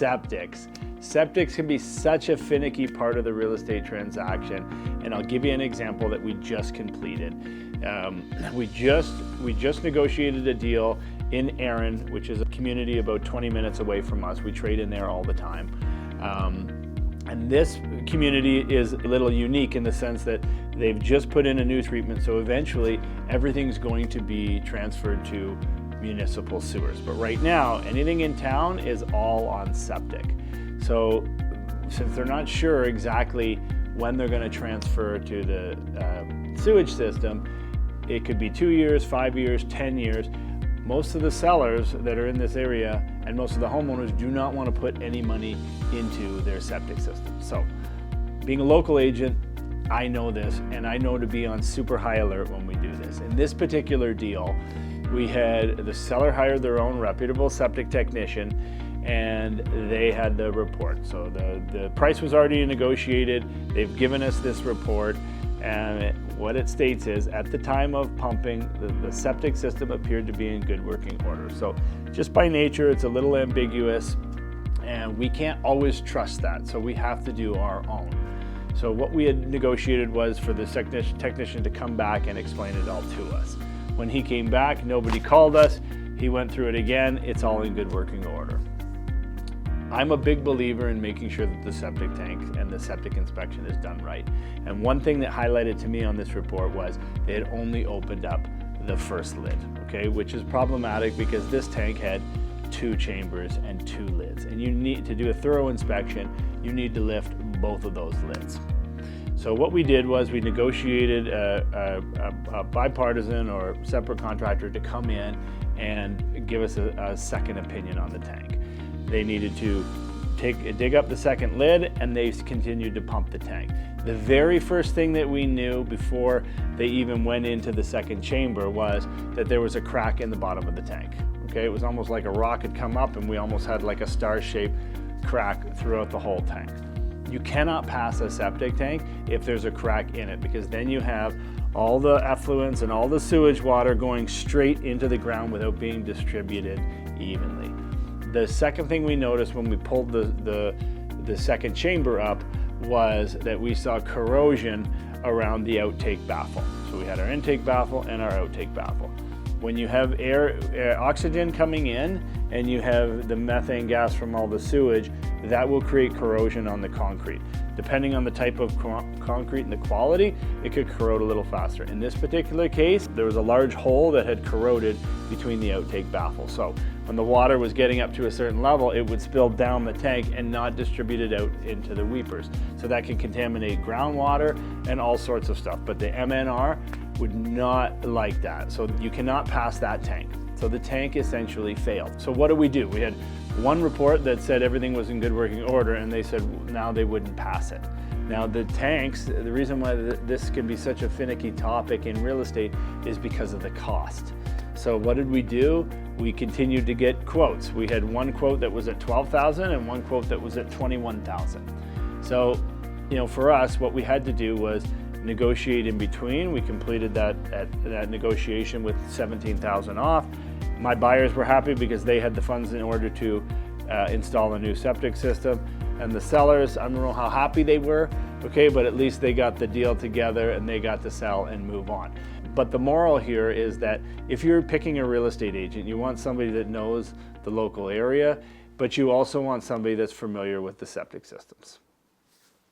septics. Septics can be such a finicky part of the real estate transaction, and I'll give you an example that we just completed. We just negotiated a deal in Erin, which is a community about 20 minutes away from us. We trade in there all the time. And this community is a little unique in the sense that they've just put in a new treatment, so eventually everything's going to be transferred to municipal sewers. But right now, anything in town is all on septic. So since they're not sure exactly when they're going to transfer to the sewage system, it could be 2 years, 5 years, 10 years. Most of the sellers that are in this area and most of the homeowners do not want to put any money into their septic system. So being a local agent, I know this, and I know to be on super high alert when we do this. In this particular deal, we had the seller hired their own reputable septic technician, and they had the report. So the price was already negotiated. They've given us this report, and what it states is, at the time of pumping, the septic system appeared to be in good working order. So just by nature, it's a little ambiguous, and we can't always trust that. So we have to do our own. So what we had negotiated was for the technician to come back and explain it all to us. When he came back, nobody called us. He went through it again. It's all in good working order. I'm a big believer in making sure that the septic tank and the septic inspection is done right. And one thing that highlighted to me on this report was they had only opened up the first lid, okay, which is problematic because this tank had 2 chambers and 2 lids. And you need to do a thorough inspection, you need to lift both of those lids. So what we did was we negotiated a bipartisan or separate contractor to come in and give us a second opinion on the tank. They needed to dig up the second lid, and they continued to pump the tank. The very first thing that we knew before they even went into the second chamber was that there was a crack in the bottom of the tank. Okay, it was almost like a rock had come up, and we almost had like a star-shaped crack throughout the whole tank. You cannot pass a septic tank if there's a crack in it, because then you have all the effluents and all the sewage water going straight into the ground without being distributed evenly. The second thing we noticed when we pulled the second chamber up was that we saw corrosion around the outtake baffle. So we had our intake baffle and our outtake baffle. When you have oxygen coming in and you have the methane gas from all the sewage, that will create corrosion on the concrete. Depending on the type of concrete and the quality, it could corrode a little faster. In this particular case, there was a large hole that had corroded between the outtake baffle. So when the water was getting up to a certain level, it would spill down the tank and not distribute it out into the weepers. So that can contaminate groundwater and all sorts of stuff. But the MNR would not like that. So you cannot pass that tank. So the tank essentially failed. So what do? We had one report that said everything was in good working order, and they said now they wouldn't pass it. Now the tanks, the reason why this can be such a finicky topic in real estate is because of the cost. So what did we do? We continued to get quotes. We had one quote that was at $12,000 and one quote that was at $21,000. So, for us, what we had to do was negotiate in between. We completed that negotiation with $17,000 off. My buyers were happy because they had the funds in order to install a new septic system. And the sellers, I don't know how happy they were, okay, but at least they got the deal together and they got to sell and move on. But the moral here is that if you're picking a real estate agent, you want somebody that knows the local area, but you also want somebody that's familiar with the septic systems.